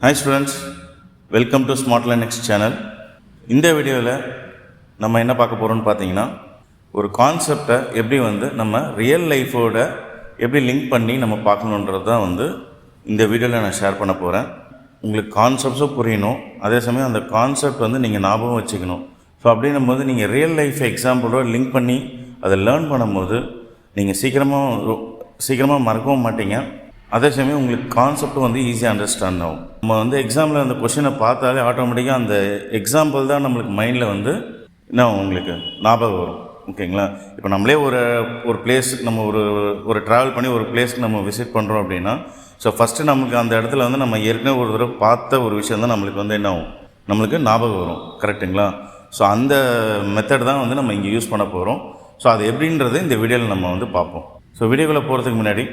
Hi students, welcome to Smart Linux channel. இந்த வீடியோவில் நம்ம என்ன பார்க்க போகிறோம்னு பார்த்தீங்கன்னா ஒரு கான்செப்டை எப்படி நம்ம ரியல் லைஃபோட எப்படி லிங்க் பண்ணி நம்ம பார்க்கணுன்றது தான் இந்த வீடியோவில் நான் ஷேர் பண்ண போகிறேன். உங்களுக்கு கான்செப்ட்ஸும் புரியணும், அதே சமயம் அந்த கான்செப்ட் நீங்கள் ஞாபகம் வச்சுக்கணும். ஸோ அப்படின்னும் போது நீங்கள் ரியல் லைஃப் எக்ஸாம்பிளோட லிங்க் பண்ணி அதை லேர்ன் பண்ணும்போது நீங்கள் சீக்கிரமாக மறக்கவும் மாட்டீங்க. அதே சமயம் உங்களுக்கு கான்செப்ட் ஈஸியாக அண்டர்ஸ்டாண்ட் ஆகும். நம்ம எக்ஸாமில் அந்த கொஷினை பார்த்தாலே ஆட்டோமேட்டிக்காக அந்த எக்ஸாம்பிள் தான் நம்மளுக்கு மைண்டில் என்ன உங்களுக்கு ஞாபகம் வரும். ஓகேங்களா? இப்போ நம்மளே ஒரு பிளேஸுக்கு நம்ம ஒரு ட்ராவல் பண்ணி ஒரு பிளேஸ்க்கு நம்ம விசிட் பண்ணுறோம் அப்படின்னா, ஸோ ஃபஸ்ட்டு நம்மளுக்கு அந்த இடத்துல நம்ம ஏற்கனவே ஒரு தடவை பார்த்த ஒரு விஷயம் தான் நம்மளுக்கு என்ன ஆகும், நம்மளுக்கு ஞாபகம் வரும். கரெக்டுங்களா? ஸோ அந்த மெத்தட் தான் நம்ம இங்கே யூஸ் பண்ண போகிறோம். ஸோ அது எப்படின்றது இந்த வீடியோவில் நம்ம பார்ப்போம். ஸோ வீடியோக்குள்ளே போகிறதுக்கு முன்னாடி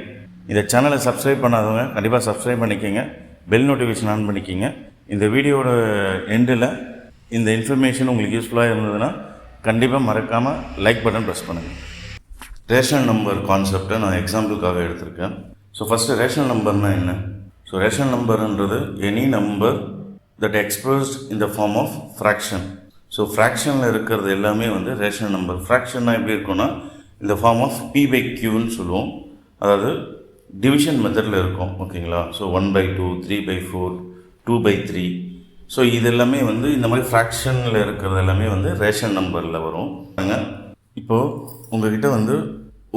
இந்த சேனலை சப்ஸ்கிரைப் பண்ணாதவங்க கண்டிப்பாக சப்ஸ்கிரைப் பண்ணிக்கிங்க, பெல் நோட்டிஃபிகேஷன் ஆன் பண்ணிக்கிங்க. இந்த வீடியோட எண்டில் இந்த இன்ஃபர்மேஷன் உங்களுக்கு யூஸ்ஃபுல்லாக இருந்ததுன்னா கண்டிப்பாக மறக்காமல் லைக் பட்டன் ப்ரெஸ் பண்ணுங்கள். ரேஷனல் நம்பர் கான்செப்டை நான் எக்ஸாம்பிளுக்காக எடுத்திருக்கேன். ஸோ ஃபஸ்ட்டு ரேஷனல் நம்பர்னால் என்ன? ஸோ ரேஷனல் நம்பர்ன்றது any number that expressed in the form of fraction. So ஃப்ராக்ஷனில் இருக்கிறது எல்லாமே ரேஷனல் நம்பர். ஃப்ராக்ஷன்னா எப்படி இருக்குன்னா இந்த ஃபார்ம் ஆஃப் P/Qன்னு சொல்லுவோம், அதாவது டிவிஷன் மெத்தடில் இருக்கும். ஓகேங்களா? ஸோ 1/2, 3/4, 2/3. ஸோ இது எல்லாமே இந்த மாதிரி ஃப்ராக்ஷனில் இருக்கிறது எல்லாமே ரேஷன் நம்பரில் வரும். இப்போது உங்கள்கிட்ட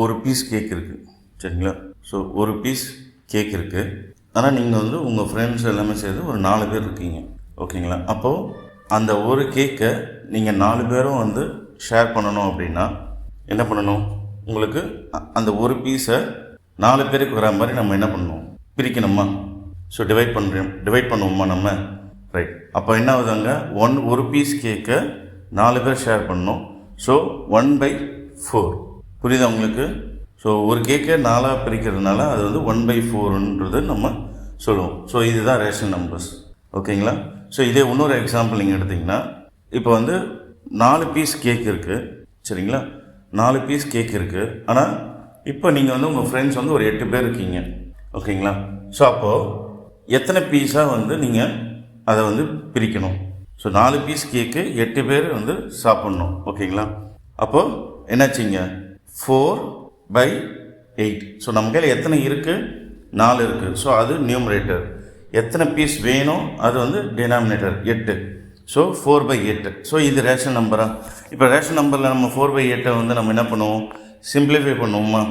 ஒரு பீஸ் கேக் இருக்குது, சரிங்களா? ஸோ ஒரு பீஸ் கேக் இருக்குது, ஆனால் நீங்கள் உங்கள் ஃப்ரெண்ட்ஸ் எல்லாமே சேர்ந்து ஒரு 4 பேர் இருக்கீங்க. ஓகேங்களா? அப்போது அந்த ஒரு கேக்கை நீங்கள் 4 பேரும் ஷேர் பண்ணணும் அப்படின்னா என்ன பண்ணணும்? உங்களுக்கு அந்த ஒரு பீஸை 4 பேருக்கு வர மாதிரி நம்ம என்ன பண்ணணும், பிரிக்கணுமா? ஸோ டிவைட் பண்ணுவோமா நம்ம? ரைட். அப்போ என்ன ஆகுதுங்க, ஒரு பீஸ் கேக்கை 4 பேர் ஷேர் பண்ணணும். ஸோ 1/4. புரியுதா உங்களுக்கு? ஸோ ஒரு கேக்கை 4ஆக பிரிக்கிறதுனால அது 1/4ன்றது நம்ம சொல்லுவோம். ஸோ இதுதான் ரேஷனல் நம்பர்ஸ். ஓகேங்களா? ஸோ இதே இன்னொரு எக்ஸாம்பிள் நீங்கள் எடுத்திங்கன்னா, இப்போ 4 பீஸ் கேக் இருக்குது, சரிங்களா? 4 பீஸ் கேக் இருக்குது, ஆனால் இப்போ நீங்கள் உங்கள் ஃப்ரெண்ட்ஸ் ஒரு 8 பேர் இருக்கீங்க. ஓகேங்களா? ஸோ அப்போது எத்தனை பீஸாக நீங்கள் அதை பிரிக்கணும்? ஸோ 4 பீஸ் கேக்கு 8 பேர் சாப்பிட்ணும். ஓகேங்களா? அப்போது என்னாச்சிங்க, 4/8. ஸோ நம்ம கையில் எத்தனை இருக்குது? 4 இருக்குது. ஸோ அது நியூமரேட்டர். எத்தனை பீஸ் வேணும்? அது டினாமினேட்டர் 8. ஸோ 4/8. ஸோ இது ரேஷன் நம்பரா? இப்போ ரேஷன் நம்பரில் நம்ம 4/8 நம்ம என்ன பண்ணுவோம், சிம்பிளிஃபை பண்ணுவோமா?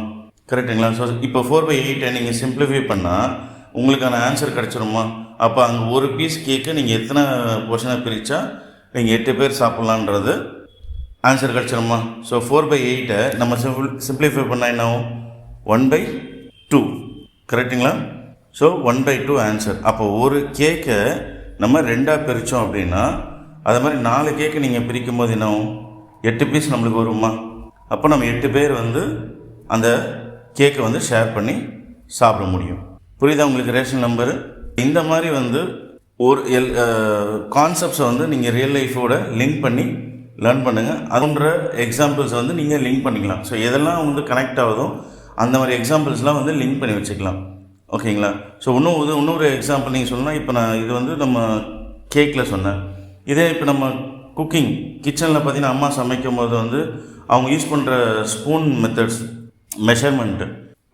கரெக்டுங்களா? ஸோ இப்போ 4/8 நீங்கள் சிம்பிளிஃபை பண்ணால் உங்களுக்கான ஆன்சர் கிடச்சிருமா? அப்போ அங்கே ஒரு பீஸ் கேக்கு நீங்கள் எத்தனை போர்ஷனை பிரித்தா நீங்கள் 8 பேர் சாப்பிட்லான்றது ஆன்சர் கிடச்சிருமா? ஸோ 4/8 நம்ம சிம்பிளிஃபை பண்ணால் என்ன ஆகும்? 1/2. கரெக்டுங்களா? So 1/2 answer. அப்போ ஒரு கேக்கை நம்ம 2ஆக பிரித்தோம் அப்படின்னா அது மாதிரி 4 கேக்கு நீங்கள் பிரிக்கும் போது என்ன ஆகும்? 8 பீஸ் நம்மளுக்கு வருமா? அப்போ நம்ம 8 பேர் அந்த கேக்கை ஷேர் பண்ணி சாப்பிட முடியும். புரியுதா உங்களுக்கு ரேஷன் நம்பரு? இந்த மாதிரி ஒரு கான்செப்ட்ஸை நீங்கள் ரியல் லைஃபோட லிங்க் பண்ணி லேர்ன் பண்ணுங்கள். அதுன்ற எக்ஸாம்பிள்ஸ் நீங்கள் லிங்க் பண்ணிக்கலாம். ஸோ எதெல்லாம் கனெக்ட் ஆகுதோ அந்த மாதிரி எக்ஸாம்பிள்ஸ்லாம் லிங்க் பண்ணி வச்சுக்கலாம். ஓகேங்களா? ஸோ இன்னொரு எக்ஸாம்பிள் நீங்கள் சொல்லணும்னா, இப்போ நான் இது நம்ம கேக்கில் சொன்னேன். இதே இப்போ நம்ம குக்கிங் கிச்சனில் பார்த்தீங்கன்னா அம்மா சமைக்கும் போது அவங்க யூஸ் பண்ணுற ஸ்பூன் மெத்தட்ஸ், மெஷர்மெண்ட்டு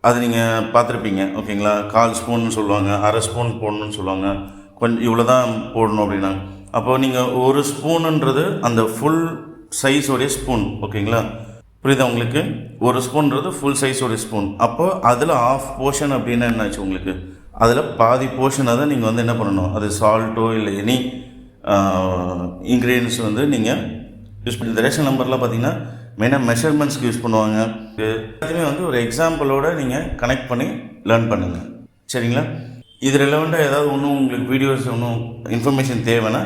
அது நீங்கள் பார்த்துருப்பீங்க. ஓகேங்களா? 1/4 ஸ்பூன்னு சொல்லுவாங்க, 1/2 ஸ்பூன் போடணுன்னு சொல்லுவாங்க, கொஞ்சம் இவ்வளோ தான் போடணும் அப்படின்னா. அப்போது நீங்கள் ஒரு ஸ்பூனுன்றது அந்த ஃபுல் சைஸோடைய ஸ்பூன். ஓகேங்களா? புரியுதா உங்களுக்கு? ஒரு ஸ்பூன்றது ஃபுல் சைஸோடைய ஸ்பூன். அப்போது அதில் ஆஃப் போர்ஷன் அப்படின்னா என்னாச்சு உங்களுக்கு, அதில் பாதி போர்ஷனை தான் நீங்கள் என்ன பண்ணணும், அது சால்ட்டோ இல்லை எனி இன்க்ரீடியன்ஸ் நீங்கள் யூஸ் பண்ணி. இந்த ரேஷன் நம்பர்லாம் பார்த்தீங்கன்னா மெயினாக மெஷர்மெண்ட்ஸ்க்கு யூஸ் பண்ணுவாங்க. எல்லாத்தையுமே ஒரு எக்ஸாம்பிளோடு நீங்கள் கனெக்ட் பண்ணி லேர்ன் பண்ணுங்கள். சரிங்களா? இது ரிலவெண்ட்டாக ஏதாவது உங்களுக்கு வீடியோஸ் இன்ஃபர்மேஷன் தேவைன்னா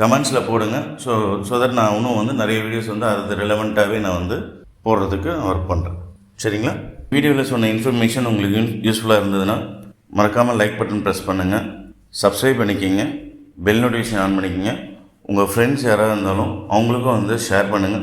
கமெண்ட்ஸில் போடுங்க. ஸோ தட் நான் நிறைய வீடியோஸ் அது ரிலவெண்ட்டாகவே நான் போடுறதுக்கு ஒர்க் பண்ணுறேன். சரிங்களா? வீடியோவில் சொன்ன இன்ஃபர்மேஷன் உங்களுக்கு யூஸ்ஃபுல்லாக இருந்ததுன்னா மறக்காமல் லைக் பட்டன் ப்ரெஸ் பண்ணுங்கள், சப்ஸ்கிரைப் பண்ணிக்கிங்க, பெல் நோட்டிஃபிகேஷன் ஆன் பண்ணிக்கிங்க. உங்கள் ஃப்ரெண்ட்ஸ் யாராவது இருந்தாலும் அவங்களுக்கும் ஷேர் பண்ணுங்கள்.